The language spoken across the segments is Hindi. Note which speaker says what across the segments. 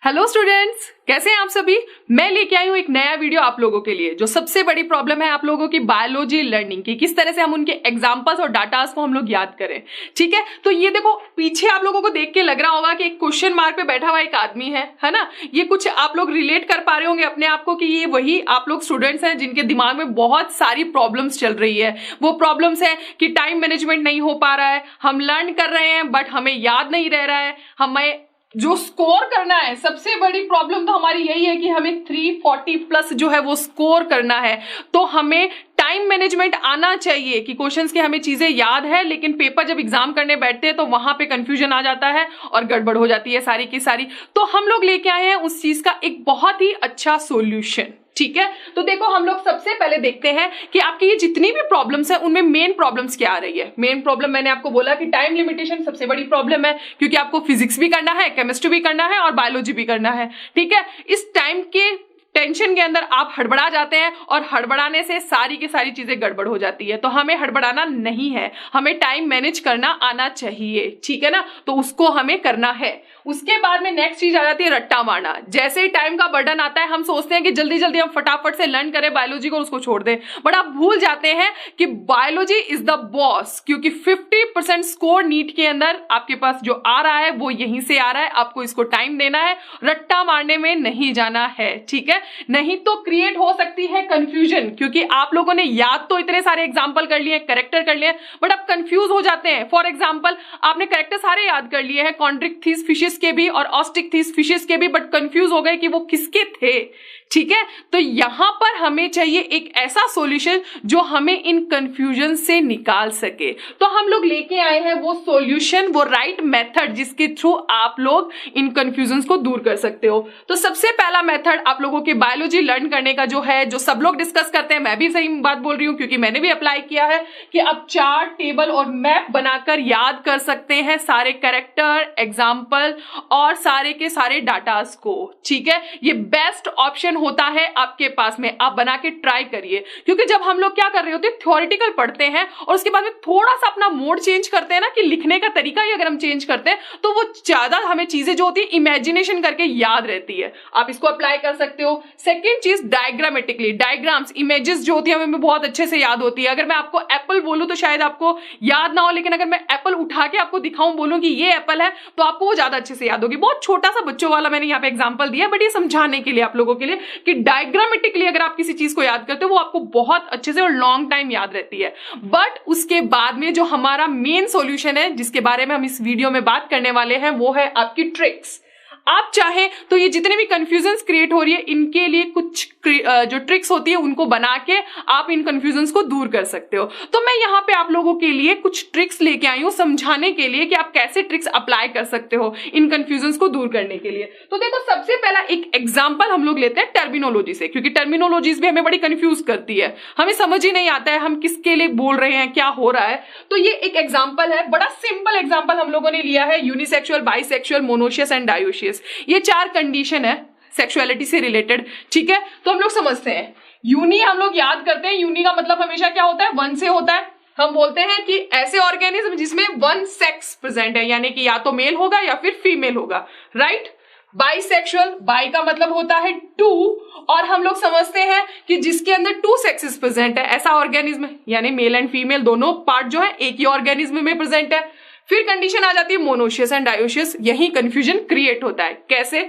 Speaker 1: हेलो स्टूडेंट्स, कैसे हैं आप सभी। मैं लेके आई हूं एक नया वीडियो आप लोगों के लिए। जो सबसे बड़ी प्रॉब्लम है आप लोगों की बायोलॉजी लर्निंग की, किस तरह से हम उनके एग्जांपल्स और डाटास को हम लोग याद करें। ठीक है, तो ये देखो पीछे आप लोगों को देख के लग रहा होगा कि एक क्वेश्चन मार्क पे बैठा हुआ एक आदमी है ना। ये कुछ आप लोग रिलेट कर पा रहे होंगे अपने आप को कि ये वही आप लोग स्टूडेंट्स हैं जिनके दिमाग में बहुत सारी प्रॉब्लम्स चल रही है। वो प्रॉब्लम्स है कि टाइम मैनेजमेंट नहीं हो पा रहा है, हम लर्न कर रहे हैं बट हमें याद नहीं रह रहा है, हमें जो स्कोर करना है। सबसे बड़ी प्रॉब्लम तो हमारी यही है कि हमें 340 प्लस जो है वो स्कोर करना है। तो हमें टाइम मैनेजमेंट आना चाहिए कि क्वेश्चंस की हमें चीजें याद है, लेकिन पेपर जब एग्जाम करने बैठते हैं तो वहां पे कंफ्यूजन आ जाता है और गड़बड़ हो जाती है सारी की सारी। तो हम लोग लेके आए हैं उस चीज का एक बहुत ही अच्छा सोल्यूशन। ठीक है, तो देखो हम लोग सबसे पहले देखते हैं कि आपकी ये जितनी भी प्रॉब्लम्स है उनमें मेन प्रॉब्लम्स क्या आ रही है। मेन प्रॉब्लम मैंने आपको बोला कि टाइम लिमिटेशन सबसे बड़ी प्रॉब्लम है, क्योंकि आपको फिजिक्स भी करना है, केमिस्ट्री भी करना है और बायोलॉजी भी करना है। ठीक है, इस टाइम के टेंशन के अंदर आप हड़बड़ा जाते हैं और हड़बड़ाने से सारी की सारी चीजें गड़बड़ हो जाती है। तो हमें हड़बड़ाना नहीं है, हमें टाइम मैनेज करना आना चाहिए। ठीक है ना, तो उसको हमें करना है। उसके बाद में नेक्स्ट चीज आ जाती है रट्टा मारना। जैसे ही टाइम का बर्डन आता है हम सोचते हैं कि जल्दी जल्दी हम फटाफट से लर्न करें बायोलॉजी को, उसको छोड़ दें, बट आप भूल जाते हैं कि बायोलॉजी इज द बॉस, क्योंकि 50% स्कोर नीट के अंदर आपके पास जो आ रहा है वो यहीं से आ रहा है। आपको इसको टाइम देना है, रट्टा मारने में नहीं जाना है। ठीक है, नहीं तो क्रिएट हो सकती है कंफ्यूजन, क्योंकि आप लोगों ने याद तो इतने सारे एग्जाम्पल कर लिए, करेक्टर कर लिए, बट आप कंफ्यूज हो जाते हैं। फॉर एग्जाम्पल आपने करेक्टर सारे याद कर लिए हैं, कॉन्ड्रिक्थिस फिशेस के भी और ऑस्टिकथिस फिशेस के भी, बट कंफ्यूज हो गए कि वो किसके थे। ठीक है, तो यहां पर हमें चाहिए एक ऐसा सॉल्यूशन जो हमें इन कंफ्यूजन से निकाल सके। तो हम लोग लेके आए हैं वो सॉल्यूशन, वो राइट मेथड जिसके थ्रू आप लोग इन कंफ्यूजन को दूर कर सकते हो। तो सबसे पहला मेथड आप लोगों के बायोलॉजी लर्न करने का जो है, जो सब लोग डिस्कस करते हैं, मैं भी सही बात बोल रही हूं क्योंकि मैंने भी अप्लाई किया है, कि आप चार्ट, टेबल और मैप बनाकर याद कर सकते हैं सारे कैरेक्टर, एग्जाम्पल और सारे के सारे डाटास को। ठीक है, ये बेस्ट ऑप्शन होता है आपके पास में, आप बना के ट्राई करिए। क्योंकि जब हम लोग क्या कर रहे होते हैं, थ्योरेटिकल पढ़ते हैं और उसके बाद में थोड़ा सा अपना मोड चेंज करते हैं ना, कि लिखने का तरीका ही अगर हम चेंज करते हैं तो वो ज्यादा हमें चीजें जो होती है इमेजिनेशन करके याद रहती है। आप इसको अप्लाई कर सकते हो। सेकेंड चीज, डायग्रामेटिकली, डायग्राम्स, इमेजेस जो होती है हमें बहुत अच्छे से याद होती है। अगर मैं आपको एप्पल बोलूं तो शायद आपको याद ना हो, लेकिन अगर मैं एप्पल उठा के आपको दिखाऊं, बोलूं कि ये एप्पल है, तो आपको वो ज्यादा अच्छे से याद होगी। बहुत छोटा सा बच्चों वाला मैंने यहाँ पे एग्जांपल दिया, बट ये समझाने के लिए आप लोगों के लिए कि डायग्रामेटिकली अगर आप किसी चीज को याद करते हो वो आपको बहुत अच्छे से और लॉन्ग टाइम याद रहती है। बट उसके बाद में जो हमारा मेन सॉल्यूशन है, जिसके बारे में हम इस वीडियो में बात करने वाले हैं, वो है आपकी ट्रिक्स। आप चाहें तो ये जितने भी कंफ्यूजन्स क्रिएट हो रही है, इनके लिए कुछ जो ट्रिक्स होती है उनको बना के आप इन कंफ्यूजन्स को दूर कर सकते हो। तो मैं यहाँ पे आप लोगों के लिए कुछ ट्रिक्स लेके आई हूँ समझाने के लिए कि आप कैसे ट्रिक्स अप्लाई कर सकते हो इन कंफ्यूजन्स को दूर करने के लिए। तो देखो सबसे पहला एक एग्जाम्पल हम लोग लेते हैं टर्मिनोलॉजी से, क्योंकि टर्मिनोलॉजीज भी हमें बड़ी कंफ्यूज करती है, हमें समझ ही नहीं आता है हम किसके लिए बोल रहे हैं, क्या हो रहा है। तो ये एक एग्जाम्पल है, बड़ा सिंपल एग्जाम्पल हम लोगों ने लिया है, unisexual, bisexual, monoecious and dioecious. ये 4 कंडीशन है सेक्सुअलिटी से रिलेटेड। ठीक है, तो हम लोग समझते हैं। यूनि हम लोग याद करते हैं, यूनि का मतलब हमेशा क्या होता है, 1 से होता है। हम बोलते हैं कि ऐसे ऑर्गेनिज्म जिसमें 1 सेक्स प्रेजेंट है, यानी कि या तो मेल होगा या फिर फीमेल होगा, राइट। बाइसेक्सुअल, बाई का मतलब होता है 2, और हम लोग समझते हैं कि जिसके अंदर 2 सेक्सेस प्रेजेंट है, ऐसा ऑर्गेनिज्म, यानी मेल एंड फीमेल दोनों पार्ट जो है एक ही ऑर्गेनिज्म में प्रेजेंट है। फिर कंडीशन आ जाती है मोनोशियस एंड डायोशियस। यही कंफ्यूजन क्रिएट होता है। कैसे?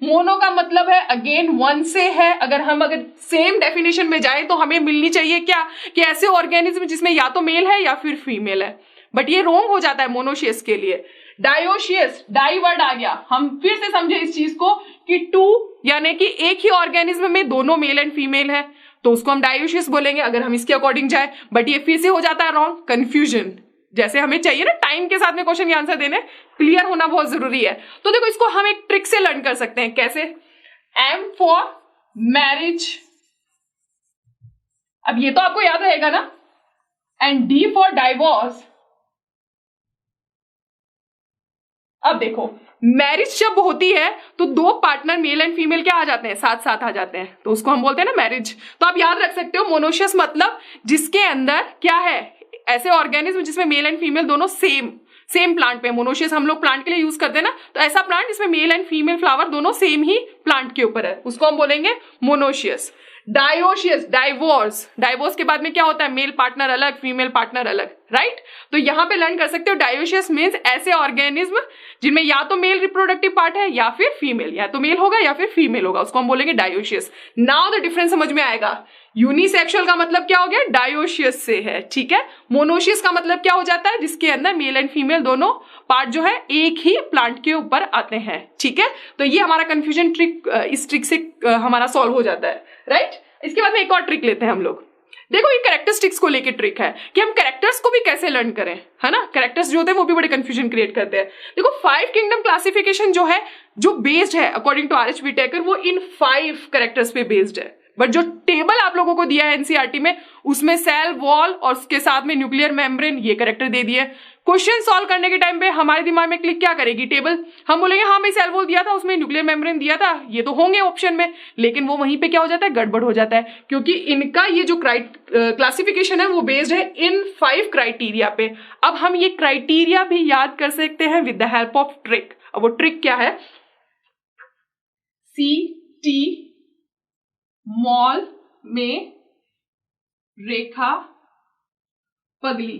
Speaker 1: मोनो का मतलब है अगेन 1 से है। अगर सेम डेफिनेशन में जाए तो हमें मिलनी चाहिए क्या, कि ऐसे ऑर्गेनिज्म जिसमें या तो मेल है या फिर फीमेल है, बट ये रॉन्ग हो जाता है मोनोशियस के लिए। डायोशियस, डाई वर्ड आ गया, हम फिर से समझे इस चीज को कि 2 यानी कि एक ही ऑर्गेनिज्म में दोनों मेल एंड फीमेल है, तो उसको हम डायोशियस बोलेंगे अगर हम इसके अकॉर्डिंग जाए। बट ये फिर से हो जाता है रॉन्ग, कंफ्यूजन। जैसे हमें चाहिए ना टाइम के साथ में क्वेश्चन के आंसर देने, क्लियर होना बहुत जरूरी है। तो देखो इसको हम एक ट्रिक से लर्न कर सकते हैं। कैसे? M फॉर मैरिज, अब ये तो आपको याद रहेगा ना, एंड D फॉर डाइवोर्स। अब देखो मैरिज जब होती है तो 2 पार्टनर मेल एंड फीमेल क्या आ जाते हैं, साथ साथ आ जाते हैं, तो उसको हम बोलते हैं ना मैरिज। तो आप याद रख सकते हो मोनोशियस मतलब जिसके अंदर क्या है, ऐसे ऑर्गेनिज्म जिसमें मेल एंड फीमेल दोनों सेम प्लांट पे, मोनोशियस हम लोग प्लांट के लिए यूज करते हैं ना, तो ऐसा प्लांट जिसमें मेल एंड फीमेल फ्लावर दोनों सेम ही प्लांट के ऊपर है, उसको हम बोलेंगे मोनोशियस। डायोशियस, डाइवोर्स के बाद में क्या होता है, मेल पार्टनर अलग, फीमेल पार्टनर अलग, राइट। तो यहां पे लर्न कर सकते हो डायोशियस मींस ऐसे ऑर्गेनिज्म जिनमें या तो मेल रिप्रोडक्टिव पार्ट है या फिर फीमेल, या तो मेल होगा या फिर फीमेल होगा, उसको हम बोलेंगे डायोशियस। नाउ द डिफरेंस समझ में आएगा। यूनिसेक्सुअल का मतलब क्या हो गया, डायोशियस से है, ठीक है। मोनोशियस का मतलब क्या हो जाता है, जिसके अंदर मेल एंड फीमेल दोनों पार्ट जो है एक ही प्लांट के ऊपर आते हैं, ठीक है। तो ये हमारा कंफ्यूजन ट्रिक इस ट्रिक से हमारा सॉल्व हो जाता है, राइट। इसके बाद में एक और ट्रिक लेते हैं हम लोग। देखो ये कैरेक्टरिस्टिक्स को लेके ट्रिक है कि हम कैरेक्टर्स को भी कैसे लर्न करें, है ना। कैरेक्टर्स जो होते हैं वो भी बड़े कंफ्यूजन क्रिएट करते हैं। देखो 5 किंगडम क्लासिफिकेशन जो है, जो बेस्ड है अकॉर्डिंग टू आर.एच. व्हिटेकर, वो इन 5 कैरेक्टर्स पे बेस्ड है। बट जो टेबल आप लोगों को दिया है एनसीईआरटी में, उसमें सेल वॉल और उसके साथ में न्यूक्लियर मेम्ब्रेन ये कैरेक्टर दे दिए। क्वेश्चन सॉल्व करने के टाइम पे हमारे दिमाग में क्लिक क्या करेगी, टेबल। हम बोलेंगे हाँ भाई सेल वॉल दिया था, उसमें न्यूक्लियर मेम्ब्रेन दिया था, ये तो होंगे ऑप्शन में, लेकिन वो वहीं पे क्या हो जाता है, गड़बड़ हो जाता है, क्योंकि इनका ये जो क्लासिफिकेशन है वो बेस्ड है इन 5 क्राइटेरिया पे। अब हम ये क्राइटेरिया भी याद कर सकते हैं with the help of trick. अब वो ट्रिक क्या है, CT मॉल में रेखा पगली,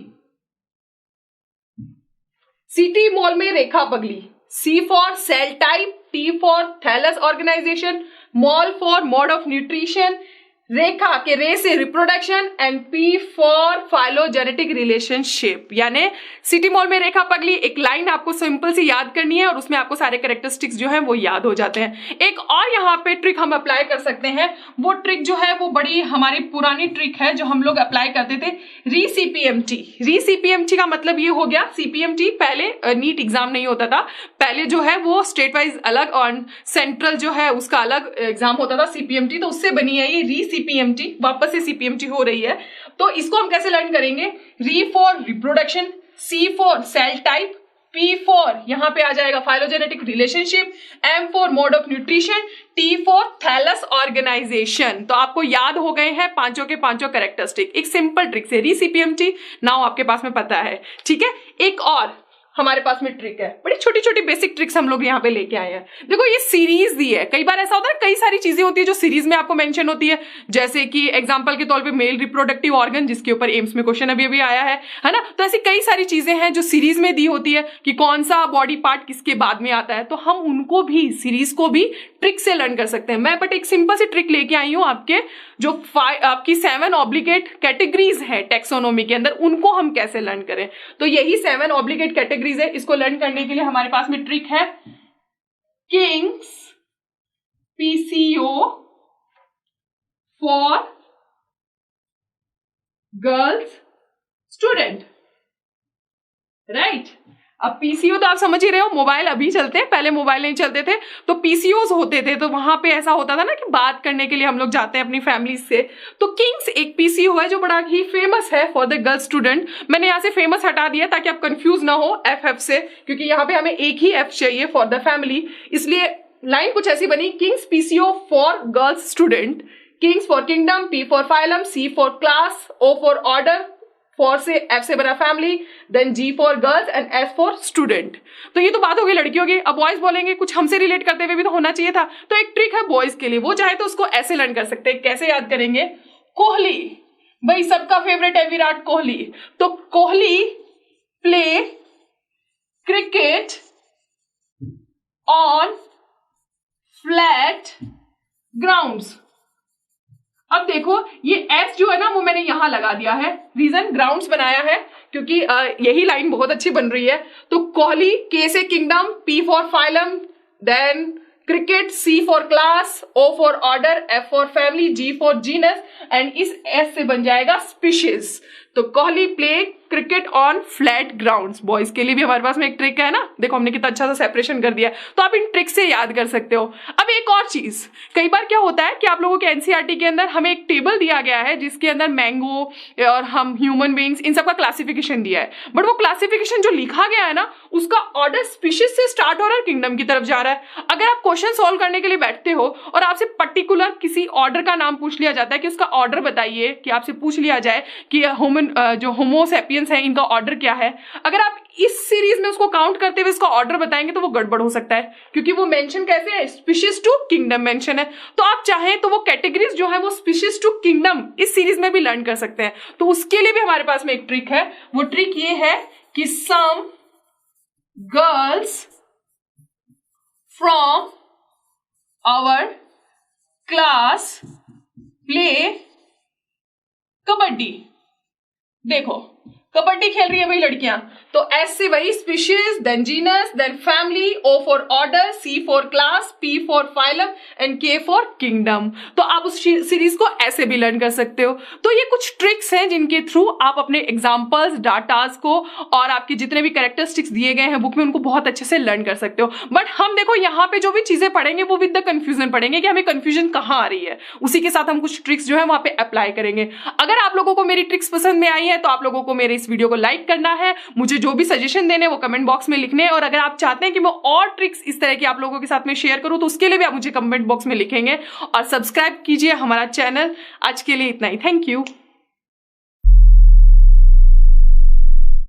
Speaker 1: CT मॉल में रेखा पगली। C for cell type, T for thallus organisation, mall for mode of nutrition, Rekha के रे से reproduction, and P for phylogenetic relationship. यानी सिटी मॉल में रेखा पगली, एक लाइन आपको सिंपल सी याद करनी है और उसमें आपको सारे कैरेक्टरिस्टिक्स जो है वो याद हो जाते हैं। एक और यहाँ पे ट्रिक हम अप्लाई कर सकते हैं, वो ट्रिक जो है वो बड़ी हमारी पुरानी ट्रिक है जो हम लोग अप्लाई करते थे, री-CPMT का मतलब ये हो गया, CPMT पहले नीट एग्जाम नहीं होता था, पहले जो है वो स्टेट वाइज अलग और सेंट्रल जो है उसका अलग एग्जाम होता था CPMT, तो उससे बनी है ये री-CPMT, वापस से CPMT हो रही है। तो इसको हम कैसे लर्न करेंगे, R for reproduction, C for cell type, P for यहां पे आ जाएगा phylogenetic relationship, M for mode of nutrition, T for thallus organisation. तो आपको याद हो गए हैं पांचों के पांचों कैरेक्टरिस्टिक, एक सिंपल ट्रिक से री-CPMT नाउ आपके पास में पता है, ठीक है। एक और हमारे पास में ट्रिक है, बड़ी छोटी छोटी बेसिक ट्रिक्स हम लोग यहाँ पे लेके आए हैं। देखो ये सीरीज दी है, कई बार ऐसा होता है कई सारी चीजें होती है जो सीरीज में आपको मेंशन होती है, जैसे कि एग्जांपल के तौर पे मेल रिप्रोडक्टिव ऑर्गन, जिसके ऊपर एम्स में क्वेश्चन अभी अभी आया है ना। तो ऐसी कई सारी चीजें हैं जो सीरीज में दी होती है कि कौन सा बॉडी पार्ट किसके बाद में आता है, तो हम उनको भी सीरीज को भी ट्रिक से लर्न कर सकते हैं। मैं बट एक सिंपल सी ट्रिक लेके आई हूँ, आपके जो आपकी 7 ऑब्लिगेट कैटेगरीज है टेक्सोनोमी के अंदर, उनको हम कैसे लर्न करें। तो यही 7 ऑब्लिगेट कैटेगरीज है, इसको लर्न करने के लिए हमारे पास में ट्रिक है Kings PCO for girls student, right. अब PCO तो आप समझ ही रहे हो, मोबाइल अभी चलते हैं, पहले मोबाइल नहीं चलते थे तो PCOs होते थे, तो वहां पे ऐसा होता था ना कि बात करने के लिए हम लोग जाते हैं अपनी फैमिली से। तो किंग्स एक PCO है जो बड़ा ही फेमस है फॉर द गर्ल स्टूडेंट। मैंने यहाँ से फेमस हटा दिया ताकि आप कंफ्यूज ना हो FF से, क्योंकि यहाँ पे हमें एक ही F चाहिए फॉर द फैमिली, इसलिए लाइन कुछ ऐसी बनी, kings PCO for girls student, kings for kingdom, P for phylum, C for class, O for order, for से F से बना family, then G for girls and S for student. तो ये तो बात हो गई लड़कियों की। अब बॉयज बोलेंगे कुछ हमसे रिलेट करते हुए भी तो होना चाहिए था, तो एक ट्रिक है बॉयज के लिए, वो चाहे तो उसको ऐसे लर्न कर सकते हैं। कैसे याद करेंगे, कोहली, भाई सबका फेवरेट है विराट कोहली, तो Kohli play cricket on flat grounds. अब देखो ये S जो है ना वो मैंने यहां लगा दिया है, रीजन ग्राउंड्स बनाया है क्योंकि यही लाइन बहुत अच्छी बन रही है। तो कोहली, K से kingdom, P for phylum, then cricket, C for class, O for order, F for family, G for genus, and इस S से बन जाएगा स्पीशीज। तो Kohli play cricket on flat grounds. Boys के लिए भी हमारे पास में एक ट्रिक है ना, देखो हमने कितना अच्छा सा सेपरेशन कर दिया, तो आप इन ट्रिक से याद कर सकते हो। अब एक और चीज, कई बार क्या होता है कि आप लोगों के एनसीईआरटी के अंदर हमें एक टेबल दिया गया है जिसके अंदर मैंगो और हम ह्यूमन बीइंग्स इन सबका क्लासिफिकेशन दिया है, बट वो क्लासिफिकेशन जो लिखा गया है ना उसका ऑर्डर स्पीशीज से स्टार्ट हो रहा है, किंगडम की तरफ जा रहा है। अगर आप क्वेश्चन सॉल्व करने के लिए बैठते हो और आपसे पर्टिकुलर किसी ऑर्डर का नाम पूछ लिया जाता है कि उसका ऑर्डर बताइए, कि आपसे पूछ लिया जाए कि ह्यूमन जो होमो सैपियंस है इनका ऑर्डर क्या है, अगर आप इस सीरीज में उसको काउंट करते हुए इसका ऑर्डर बताएंगे तो वो गड़बड़ हो सकता है, क्योंकि वो मेंशन कैसे है, स्पीशीज टू किंगडम मेंशन है। तो आप चाहें तो वो कैटेगरीज जो है वो स्पीशीज टू किंगडम इस सीरीज में भी लर्न कर सकते हैं। तो उसके लिए भी हमारे पास में एक ट्रिक है, वो ट्रिक ये है कि some girls from our class play kabaddi. देखो कबड्डी खेल रही है भाई लड़कियां, तो एस से वही species, then genus, then family, O for order, C for class, P for phylum and K for kingdom. तो आप उस सीरीज को ऐसे भी लर्न कर सकते हो। तो ये कुछ ट्रिक्स हैं जिनके थ्रू आप अपने एग्जांपल्स, डाटास को और आपके जितने भी कैरेक्टरिस्टिक्स दिए गए हैं बुक में उनको बहुत अच्छे से लर्न कर सकते हो। बट हम देखो यहाँ पे जो भी चीजें पढ़ेंगे वो विद द कंफ्यूजन पढ़ेंगे कि हमें कंफ्यूजन कहाँ आ रही है, उसी के साथ हम कुछ ट्रिक्स जो है वहां पे अप्लाई करेंगे। अगर आप लोगों को मेरी ट्रिक्स पसंद में आई है तो आप लोगों को मेरे इस वीडियो को लाइक करना है, मुझे जो भी सजेशन देने वो कमेंट बॉक्स में लिखने हैं, और अगर आप चाहते हैं कि मैं और ट्रिक्स इस तरह की आप लोगों के साथ में शेयर करूं तो उसके लिए भी आप मुझे कमेंट बॉक्स में लिखेंगे, और सब्सक्राइब कीजिए हमारा चैनल। आज के लिए इतना ही, थैंक यू।